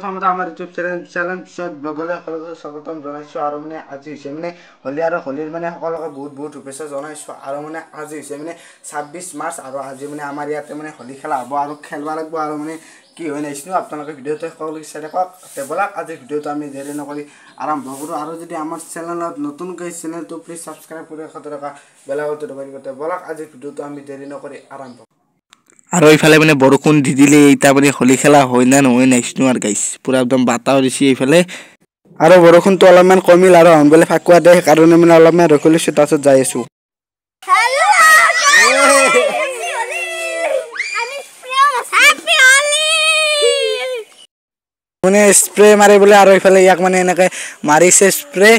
প্ৰথমতে আমাৰ YouTube channel পিছত ব্লগলৈ সকলোকে স্বাগতম জনাইছোঁ আৰু মানে আজি হৈছে মানে হোলী আৰু হোলীৰ মানে সকলোকে বহুত শুভেচ্ছা জনাইছোঁ আৰু মানে আজি হৈছে মানে 26 মাৰ্চ আৰু আজি মানে আমাৰ ইয়াতে মানে হোলী খেলা হ'ব আৰু খেলবা লাগিব আৰু মানে কি হয় নাইছিনো আপোনালোকে ভিডিঅ'টো সকলোকে চাই থাকক ব'লক আজি ভিডিঅ'টো আমি দেৰি নকৰি আৰম্ভ কৰোঁ আৰু যদি আমাৰ চেনেলত নতুনকৈ চেনেলটো প্লিজ ছাবস্ক্ৰাইব কৰি থকা বেলাকটো দবাই দিবতে ব'লক আজি ভিডিঅ'টো আমি দেৰি নকৰি আৰম্ভ আৰু এইফালে মানে বৰষুণ দি দিলে এতিয়া মানে হোলী খেলা হয় না নহয় নাইছিনো আৰু গাইছ পুৰা একদম বাতাও দিছে এইফালে আৰু বৰষুণটো অলপমান কমিল আৰু বোলে ফাকুৱা দে সেইকাৰণে মানে অলপমান ৰখি লৈছোঁ তাৰপিছত যাই আছোঁ মানে স্প্ৰে মাৰে বোলে আৰু এইফালে ইয়াক মানে এনেকৈ মাৰিছে স্প্ৰে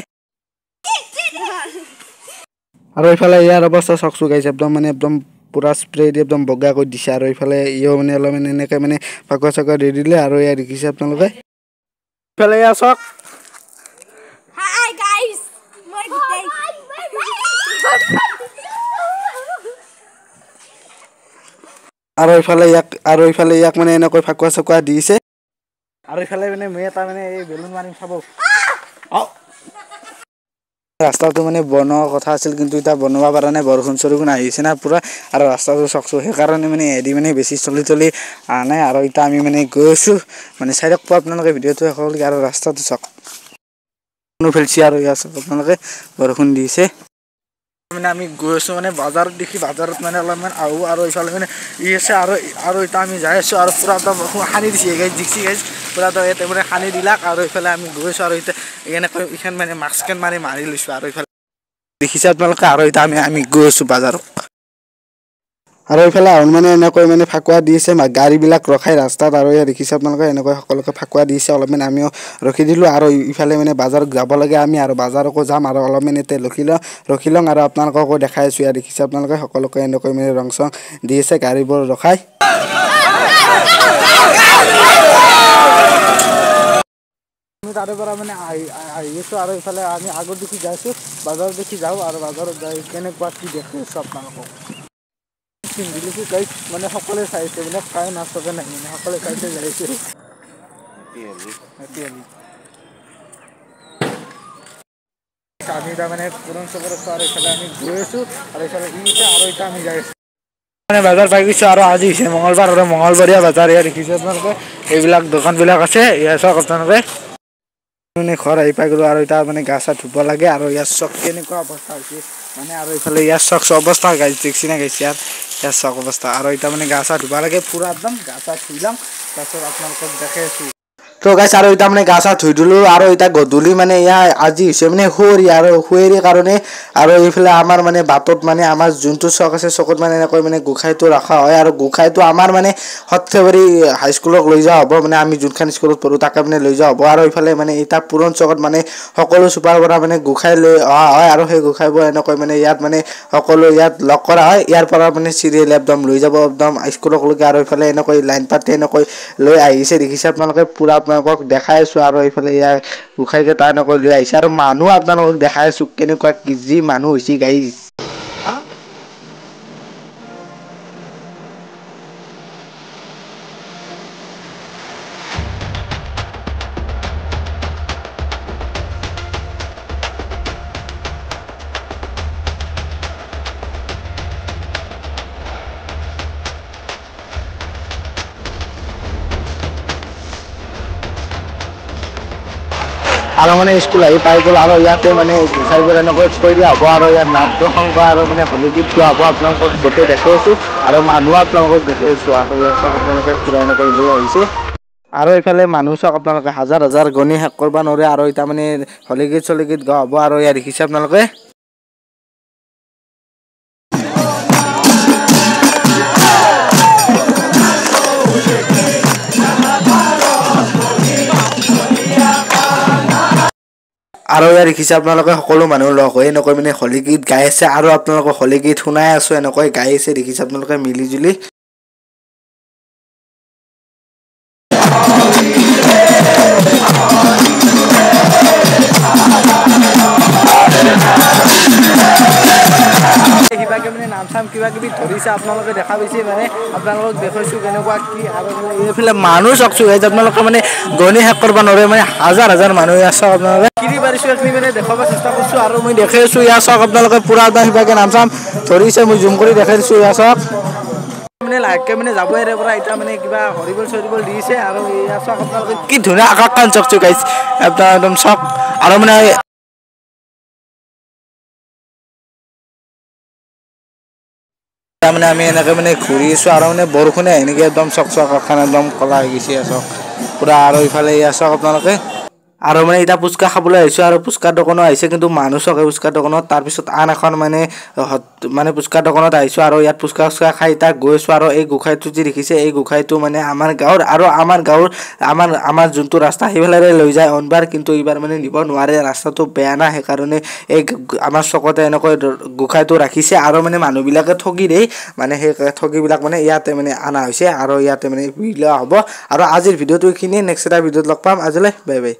আৰু এইফালে ইয়াৰ অৱস্থা চাওকচোন গাইছ একদম পুৰা স্প্ৰে দি একদম বগা কৰি দিছে আৰু এইফালে ইও মানে অলপমান এনেকৈ মানে ফাকুৱা চাকুৱা দি দিলে আৰু ইয়াৰ দেখিছে আপোনালোকে এইফালে এয়া চাওক হাই গাইস মই গোটেই আৰু এইফালে ইয়াক মানে এনেকৈ ফাকুৱা চাকুৱা দিছে আৰু এইফালে মানে মই এটা মানে এই বেলুন মাৰিম চাব ৰাস্তাটো মানে বনোৱাৰ কথা আছিল কিন্তু এতিয়া বনাব পৰা নাই বৰষুণ চৰষুণ আহিছে না পুৰা আৰু ৰাস্তাটো চাওকচোন সেইকাৰণে মানে এদি মানে বেছি চলি অহা নাই আৰু এতিয়া আমি মানে গৈ আছোঁ মানে চাইডক পোৱা আপোনালোকে ভিডিঅ'টো সকলোকে আৰু ৰাস্তাটো চাওক ফেলছি আৰু ইয়াত চাওক আপোনালোকে বৰষুণ দিছে মানে আমি গৈ আছোঁ মানে বজাৰত দেখি বজাৰত মানে অলপমান আহোঁ আৰু এইফালে মানে ই আছে আৰু এতিয়া আমি যাই আছোঁ আৰু পুৰা একদম সানি দিছে গাইজ জিকছি গাইজ পুৰা ইয়াতে মানে সানি দিলাক আৰু এইফালে আমি গৈ আছোঁ আৰু এতিয়া এনেকৈ এইখন মানে মাস্কখন মাৰি লৈছোঁ আৰু এইফালে দেখিছে আপোনালোকে আৰু এতিয়া আমি গৈ আছোঁ বজাৰত আৰু এইফালে আহোঁ মানে এনেকৈ মানে ফাকুৱা দিছে গাড়ীবিলাক ৰখাই ৰাস্তাত আৰু ইয়াত দেখিছে আপোনালোকে এনেকৈ সকলোকে ফাকুৱা দিছে অলপমান আমিও ৰখি দিলোঁ আৰু ইফালে মানে বজাৰত যাব লাগে আমি আৰু বজাৰকো যাম আৰু অলপমান এতিয়া ৰখি লওঁ আৰু আপোনালোককো দেখাই আছোঁ ইয়াত দেখিছে আপোনালোকে সকলোকে এনেকৈ মানে ৰং চং দি আছে গাড়ীবোৰ ৰখাই আমি তাৰে পৰা মানে আহি আছোঁ আৰু এইফালে আমি আগত দেখি যাইছোঁ বজাৰত দেখি যাওঁ আৰু বজাৰত যাই কেনেকুৱা কি দেখি আছোঁ আপোনালোকক পিন্ধিলিছোঁ গাইছ মানে সকলোৱে চাইছে মানে কাই নাচকে নাই মানে সকলোৱে চাইছে যাইছে আমি তাৰ মানে পুৰণ চবৰত আৰু এইফালে আমি গৈ আছোঁ আৰু এইফালে আৰু এতিয়া আমি যাই আছোঁ মানে বজাৰ পাই গৈছোঁ আৰু আজি হৈছে মঙলবাৰ আৰু মঙলবৰীয়া বজাৰ ইয়াত দেখিছে আপোনালোকে এইবিলাক দোকানবিলাক আছে ইয়াত চাওক আপোনালোকে মানে ঘৰ আহি পাই গ'লো আৰু এতিয়া মানে গা চা ধুব লাগে আৰু ইয়াৰ চক কেনেকুৱা অৱস্থা হৈছে মানে আৰু এইফালে ইয়াৰ চক অৱস্থা গাইছ দেখছি না গাইছ ইয়াৰ চক অৱস্থা আৰু এতিয়া মানে গা চা ধুব লাগে পুৰা একদম গা চা ধুই ল'ম তাৰপিছত আপোনালোকক দেখাই আছোঁ তো গাইছ আৰু এতিয়া মানে গা চা ধুই দিলোঁ আৰু এতিয়া গধূলি মানে ইয়াৰ আজি হৈছে মানে শুৱেৰীৰ কাৰণে আৰু এইফালে আমাৰ মানে বাটত মানে আমাৰ যোনটো চক আছে চকত মানে এনেকৈ মানে গোঁসাইটো ৰখা হয় আৰু গোঁসাইটো আমাৰ মানে সৰ্থেবাৰী হাইস্কুলক লৈ যোৱা হ'ব মানে আমি যোনখন স্কুলত পঢ়োঁ তাকে মানে লৈ যোৱা হ'ব আৰু এইফালে মানে এতিয়া পুৰণ চকত মানে সকলো চুপাৰ পৰা মানে গোঁসাই লৈ অহা হয় আৰু সেই গোঁসাইবোৰ এনেকৈ মানে ইয়াত মানে সকলো ইয়াত লগ কৰা হয় ইয়াৰ পৰা মানে চিৰিয়েল একদম লৈ যাব একদম স্কুলকলৈকে আৰু এইফালে এনেকৈ লাইন পাতি এনেকৈ লৈ আহিছে দেখিছে আপোনালোকে পুৰা আপোনালোকক দেখাই আছোঁ আৰু এইফালে ইয়াৰ গোঁসাইকেইটা এনেকৈ লৈ আহিছে আৰু মানুহ আপোনালোকক দেখাই আছোঁ কেনেকুৱা কি যি মানুহ হৈছে গাইছ আৰু মানে স্কুল আহি পাই গ'ল আৰু ইয়াতে মানে গোঁসাইবোৰ এনেকৈ থৈ দিয়া হ'ব আৰু ইয়াত নাট সংগ আৰু মানে হোলী গীত গোৱা হ'ব আপোনালোকক গোটেই দেখাই আছোঁ আৰু মানুহ আপোনালোকক দেখাই আছোঁ আৰু ইয়াত আপোনালোকে পুৰা এনেকৈ লৈ আহিছে আৰু এইফালে মানুহ চাওক আপোনালোকে হাজাৰ গণি শেষ কৰিব নোৱাৰে আৰু এতিয়া মানে হোলী গীত চলি গীত গোৱা হ'ব আৰু ইয়াত দেখিছে আপোনালোকে আৰু ইয়াত দেখিছে আপোনালোকে সকলো মানুহ লগ হৈ এনেকৈ মানে হোলী গীত গাই আছে আৰু আপোনালোকক হোলী গীত শুনাই আছোঁ এনেকৈ গাই আছে দেখিছে আপোনালোকে মিলি জুলি কিবাকে মানে নাম চাম কিবা কিবি ধৰিছে আপোনালোকে দেখা পাইছে মানে আপোনালোকক দেখুৱাইছোঁ কেনেকুৱা কি আৰু এইফালে মানুহ চাওকচোন গাইজ আপোনালোকে মানে গণি শেষ কৰিব নোৱাৰে মানে হাজাৰ হাজাৰ মানুহ ইয়াত চাওক আপোনালোকে কিনি পাৰিছোঁ এইখিনি মানে দেখাব চেষ্টা কৰিছোঁ আৰু মই দেখাই আছোঁ ইয়াত চাওক আপোনালোকে পুৰা একদম সিভাগে নাম চাম ধৰিছে মই জুম কৰি দেখাই দিছোঁ ইয়াত চাওক মানে লাহেকৈ মানে যাবই ইয়াৰ পৰা এতিয়া মানে কিবা হৰিবল চৰিবল দিছে আৰু ইয়াত চাওক আপোনালোকে কি ধুনীয়া আকাশখন চাওকচোন গাইজ একদম চাওক আৰু মানে মানে আমি এনেকৈ মানে ঘূৰি আছোঁ আৰু মানে বৰষুণে এনেকৈ একদম চক চক আকাশখন একদম ক'লা হৈ গৈছে চাওক পুৰা আৰু ইফালে চাওক আপোনালোকে আৰু মানে এতিয়া পুচকা খাবলৈ আহিছোঁ আৰু পুচকাৰ দোকানো আহিছে কিন্তু মানুহ চকে পুচকাৰ দোকানত তাৰপিছত আন এখন মানে পুচকাৰ দোকানত আহিছোঁ আৰু ইয়াত পুচকা চুচকা খাই তাক গৈছোঁ আৰু এই গোসাঁইটো যি দেখিছে এই গোসাঁইটো মানে আমাৰ গাঁৱৰ আৰু আমাৰ যোনটো ৰাস্তা সেইফালেৰে লৈ যায় অনবাৰ কিন্তু এইবাৰ মানে নিব নোৱাৰে ৰাস্তাটো বেয়া না সেইকাৰণে এই আমাৰ চকতে এনেকৈ গোসাঁইটো ৰাখিছে আৰু মানে মানুহবিলাকে ঠগি দেই মানে সেই ঠগিবিলাক মানে ইয়াতে মানে অনা হৈছে আৰু ইয়াতে মানে লোৱা হ'ব আৰু আজিৰ ভিডিঅ'টো এইখিনিয়ে নেক্সট এটা ভিডিঅ'ত লগ পাম আজিলৈ বাই বাই